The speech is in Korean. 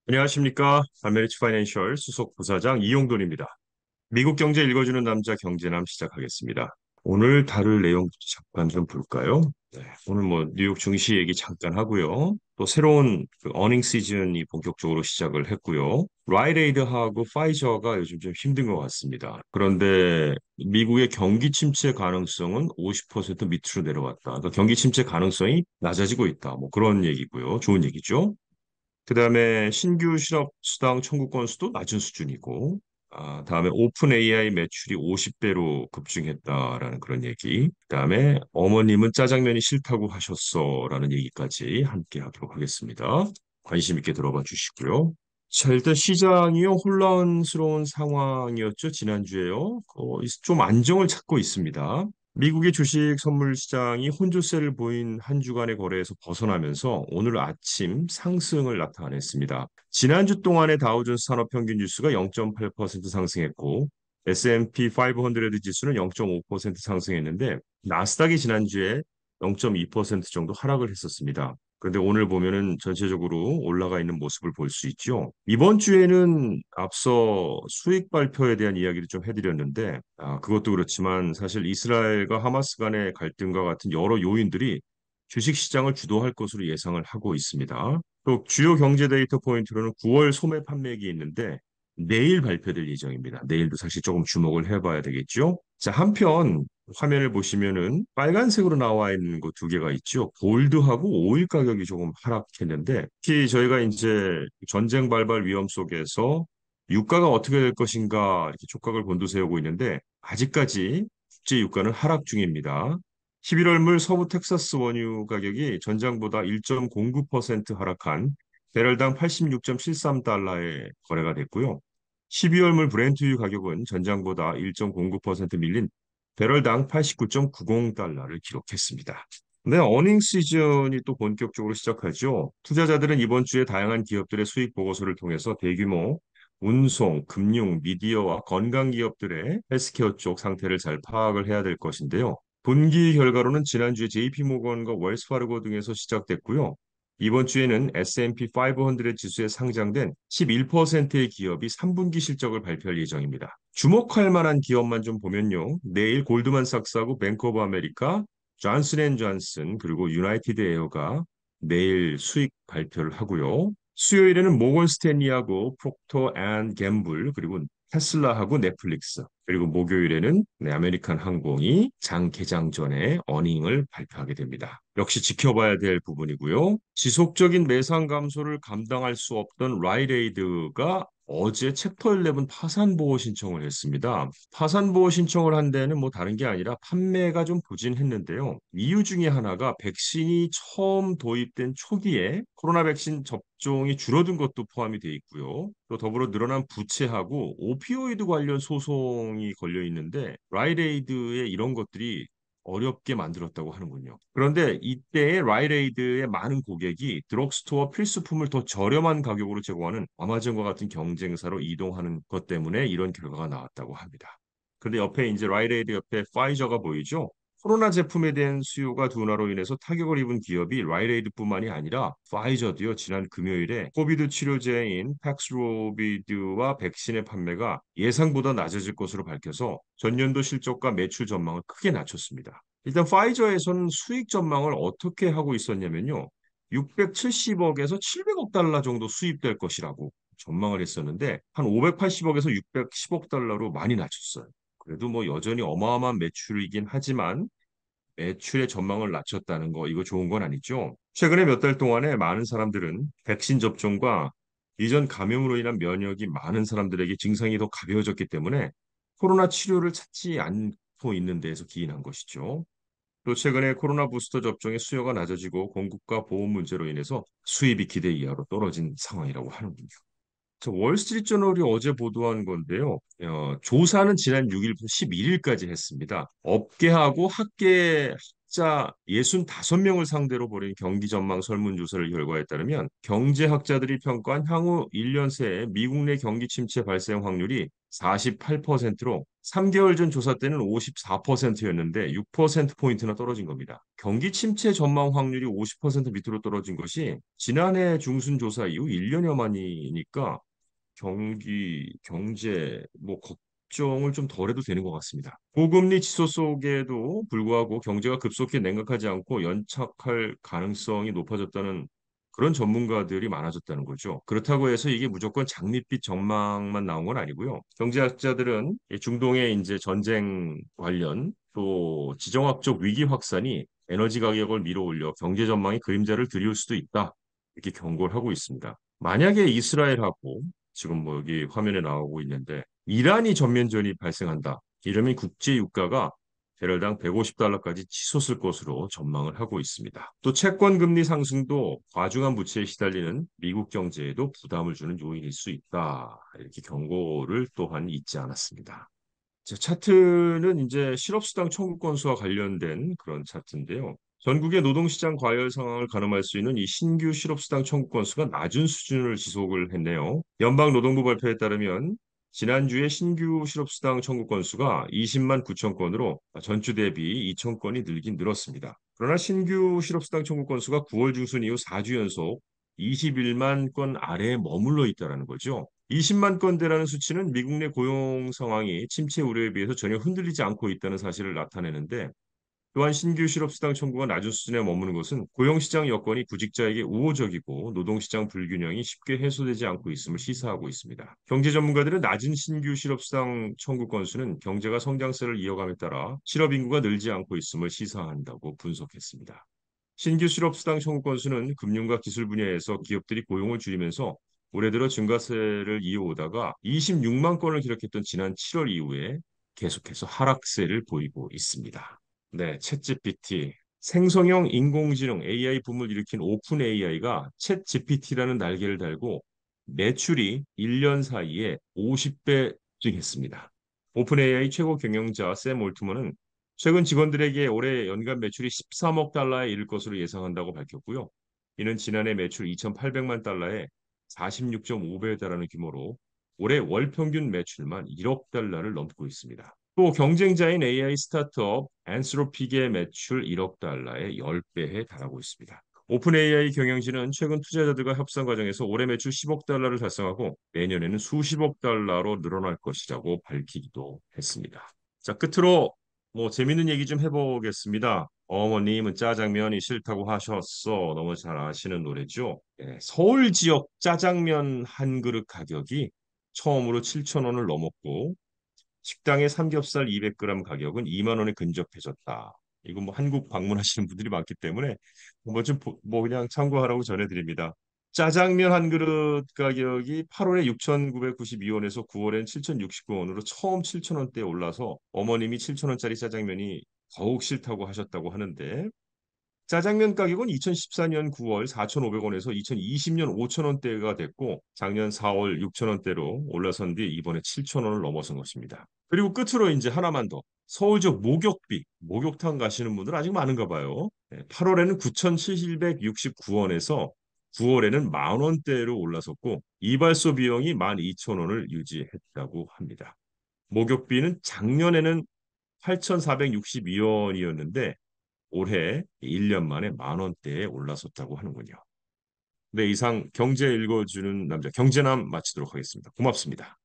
안녕하십니까. 아메리츠 파이낸셜 수석 부사장 이용돈입니다. 미국 경제 읽어주는 남자 경제남 시작하겠습니다. 오늘 다룰 내용 잠깐 좀 볼까요? 네, 오늘 뉴욕 증시 얘기 잠깐 하고요. 또 새로운 어닝 시즌이 본격적으로 시작을 했고요. 라이레이드하고 파이저가 요즘 좀 힘든 것 같습니다. 그런데 미국의 경기 침체 가능성은 50% 밑으로 내려왔다. 그러니까 경기 침체 가능성이 낮아지고 있다. 그런 얘기고요. 좋은 얘기죠. 그다음에 신규 실업 수당 청구 건수도 낮은 수준이고, 다음에 오픈 AI 매출이 50배로 급증했다라는 그런 얘기. 그다음에 어머님은 짜장면이 싫다고 하셨어라는 얘기까지 함께 하도록 하겠습니다. 관심 있게 들어봐 주시고요. 자, 일단 시장이요, 혼란스러운 상황이었죠, 지난주에요. 좀 안정을 찾고 있습니다. 미국의 주식 선물 시장이 혼조세를 보인 한 주간의 거래에서 벗어나면서 오늘 아침 상승을 나타냈습니다. 지난주 동안의 다우존스 산업 평균 지수가 0.8% 상승했고 S&P 500 지수는 0.5% 상승했는데 나스닥이 지난주에 0.2% 정도 하락을 했었습니다. 그런데 오늘 보면은 전체적으로 올라가 있는 모습을 볼 수 있죠. 이번 주에는 앞서 수익 발표에 대한 이야기를 좀 해드렸는데, 그것도 그렇지만 사실 이스라엘과 하마스 간의 갈등과 같은 여러 요인들이 주식 시장을 주도할 것으로 예상을 하고 있습니다. 또 주요 경제 데이터 포인트로는 9월 소매 판매액이 있는데 내일 발표될 예정입니다. 내일도 사실 조금 주목을 해봐야 되겠죠. 자, 한편 화면을 보시면은 빨간색으로 나와 있는 거 두 개가 있죠. 골드하고 오일 가격이 조금 하락했는데 특히 저희가 이제 전쟁 발발 위험 속에서 유가가 어떻게 될 것인가 이렇게 촉각을 곤두세우고 있는데 아직까지 국제 유가는 하락 중입니다. 11월 물 서부 텍사스 원유 가격이 전장보다 1.09% 하락한 배럴당 86.73달러에 거래가 됐고요. 12월 물 브렌트유 가격은 전장보다 1.09% 밀린 배럴당 89.90달러를 기록했습니다. 네, 어닝 시즌이 또 본격적으로 시작하죠. 투자자들은 이번 주에 다양한 기업들의 수익 보고서를 통해서 대규모 운송, 금융, 미디어와 건강 기업들의 헬스케어 쪽 상태를 잘 파악을 해야 될 것인데요. 분기 결과로는 지난주에 JP모건과 웰스파르고 등에서 시작됐고요. 이번 주에는 S&P 500 지수에 상장된 11%의 기업이 3분기 실적을 발표할 예정입니다. 주목할 만한 기업만 좀 보면요. 내일 골드만삭스하고 뱅크 오브 아메리카, 존슨앤존슨 그리고 유나이티드 에어가 내일 수익 발표를 하고요. 수요일에는 모건 스탠리하고 프록터 앤 갬블 그리고 테슬라하고 넷플릭스 그리고 목요일에는 아메리칸 항공이 장 개장 전에 어닝을 발표하게 됩니다. 역시 지켜봐야 될 부분이고요. 지속적인 매상 감소를 감당할 수 없던 라이레이드가 어제 챕터 11 파산 보호 신청을 했습니다. 파산 보호 신청을 한 데는 다른 게 아니라 판매가 좀 부진했는데요. 이유 중에 하나가 백신이 처음 도입된 초기에 코로나 백신 접종이 줄어든 것도 포함이 돼 있고요. 또 더불어 늘어난 부채하고 오피오이드 관련 소송이 걸려 있는데 라이레이드의 이런 것들이 어렵게 만들었다고 하는군요. 그런데 이때 라이레이드의 많은 고객이 드럭스토어 필수품을 더 저렴한 가격으로 제공하는 아마존과 같은 경쟁사로 이동하는 것 때문에 이런 결과가 나왔다고 합니다. 그런데 옆에 이제 라이레이드 옆에 파이저가 보이죠? 코로나 제품에 대한 수요가 둔화로 인해서 타격을 입은 기업이 라이레이드뿐만이 아니라 파이저도요. 지난 금요일에 코비드 치료제인 팍스로비드와 백신의 판매가 예상보다 낮아질 것으로 밝혀서 전년도 실적과 매출 전망을 크게 낮췄습니다. 일단 파이저에서는 수익 전망을 어떻게 하고 있었냐면요. 670억에서 700억 달러 정도 수입될 것이라고 전망을 했었는데 한 580억에서 610억 달러로 많이 낮췄어요. 그래도 여전히 어마어마한 매출이긴 하지만 매출의 전망을 낮췄다는 거 이거 좋은 건 아니죠. 최근에 몇 달 동안에 많은 사람들은 백신 접종과 이전 감염으로 인한 면역이 많은 사람들에게 증상이 더 가벼워졌기 때문에 코로나 치료를 찾지 않고 있는 데에서 기인한 것이죠. 또 최근에 코로나 부스터 접종의 수요가 낮아지고 공급과 보험 문제로 인해서 수입이 기대 이하로 떨어진 상황이라고 하는군요. 저 월스트리트저널이 어제 보도한 건데요. 조사는 지난 6일부터 11일까지 했습니다. 업계하고 학계 학자 65명을 상대로 벌인 경기 전망 설문조사를 결과에 따르면 경제학자들이 평가한 향후 1년 새에 미국 내 경기 침체 발생 확률이 48%로 3개월 전 조사 때는 54%였는데 6%포인트나 떨어진 겁니다. 경기 침체 전망 확률이 50% 밑으로 떨어진 것이 지난해 중순 조사 이후 1년여 만이니까 경제, 걱정을 좀 덜 해도 되는 것 같습니다. 고금리 지수 속에도 불구하고 경제가 급속히 냉각하지 않고 연착할 가능성이 높아졌다는 그런 전문가들이 많아졌다는 거죠. 그렇다고 해서 이게 무조건 장밋빛 전망만 나온 건 아니고요. 경제학자들은 이 중동의 이제 전쟁 관련 또 지정학적 위기 확산이 에너지 가격을 밀어올려 경제 전망에 그림자를 드리울 수도 있다. 이렇게 경고를 하고 있습니다. 만약에 이스라엘하고 지금 뭐 여기 화면에 나오고 있는데 이란이 전면전이 발생한다. 이러면 국제 유가가 배럴당 150달러까지 치솟을 것으로 전망을 하고 있습니다. 또 채권 금리 상승도 과중한 부채에 시달리는 미국 경제에도 부담을 주는 요인일 수 있다. 이렇게 경고를 또한 잊지 않았습니다. 자, 차트는 이제 실업수당 청구 건수와 관련된 그런 차트인데요. 전국의 노동시장 과열 상황을 가늠할 수 있는 이 신규 실업수당 청구 건수가 낮은 수준을 지속을 했네요. 연방노동부 발표에 따르면 지난주에 신규 실업수당 청구 건수가 20만 9천 건으로 전주 대비 2천 건이 늘었습니다. 그러나 신규 실업수당 청구 건수가 9월 중순 이후 4주 연속 21만 건 아래에 머물러 있다는 거죠. 20만 건대라는 수치는 미국 내 고용 상황이 침체 우려에 비해서 전혀 흔들리지 않고 있다는 사실을 나타내는데 또한 신규 실업수당 청구가 낮은 수준에 머무는 것은 고용시장 여건이 구직자에게 우호적이고 노동시장 불균형이 쉽게 해소되지 않고 있음을 시사하고 있습니다. 경제 전문가들은 낮은 신규 실업수당 청구 건수는 경제가 성장세를 이어감에 따라 실업 인구가 늘지 않고 있음을 시사한다고 분석했습니다. 신규 실업수당 청구 건수는 금융과 기술 분야에서 기업들이 고용을 줄이면서 올해 들어 증가세를 이어오다가 26만 건을 기록했던 지난 7월 이후에 계속해서 하락세를 보이고 있습니다. 네, 챗GPT. 생성형 인공지능 AI 붐을 일으킨 오픈 AI가 챗GPT라는 날개를 달고 매출이 1년 사이에 50배 증했습니다. 오픈 AI 최고 경영자 샘 올트먼은 최근 직원들에게 올해 연간 매출이 13억 달러에 이를 것으로 예상한다고 밝혔고요. 이는 지난해 매출 2,800만 달러에 46.5배에 달하는 규모로 올해 월 평균 매출만 1억 달러를 넘고 있습니다. 또 경쟁자인 AI 스타트업 앤스로픽의 매출 1억 달러의 10배에 달하고 있습니다. 오픈 AI 경영진은 최근 투자자들과 협상 과정에서 올해 매출 10억 달러를 달성하고 내년에는 수십억 달러로 늘어날 것이라고 밝히기도 했습니다. 자, 끝으로 재밌는 얘기 좀 해보겠습니다. 어머님은 짜장면이 싫다고 하셨어. 너무 잘 아시는 노래죠. 예, 서울 지역 짜장면 한 그릇 가격이 처음으로 7천 원을 넘었고 식당의 삼겹살 200g 가격은 2만 원에 근접해졌다. 이거 한국 방문하시는 분들이 많기 때문에 그냥 참고하라고 전해드립니다. 짜장면 한 그릇 가격이 8월에 6,992원에서 9월엔 7,069원으로 처음 7,000원대에 올라서 어머님이 7,000원짜리 짜장면이 더욱 싫다고 하셨다고 하는데 짜장면 가격은 2014년 9월 4,500원에서 2020년 5,000원대가 됐고 작년 4월 6,000원대로 올라선 뒤 이번에 7,000원을 넘어선 것입니다. 그리고 끝으로 이제 하나만 더. 서울 지역 목욕비, 목욕탕 가시는 분들 아직 많은가 봐요. 8월에는 9,769원에서 9월에는 만 원대로 올라섰고 이발소 비용이 12,000원을 유지했다고 합니다. 목욕비는 작년에는 8,462원이었는데 올해 1년 만에 만 원대에 올라섰다고 하는군요. 네, 이상 경제 읽어주는 남자 경제남 마치도록 하겠습니다. 고맙습니다.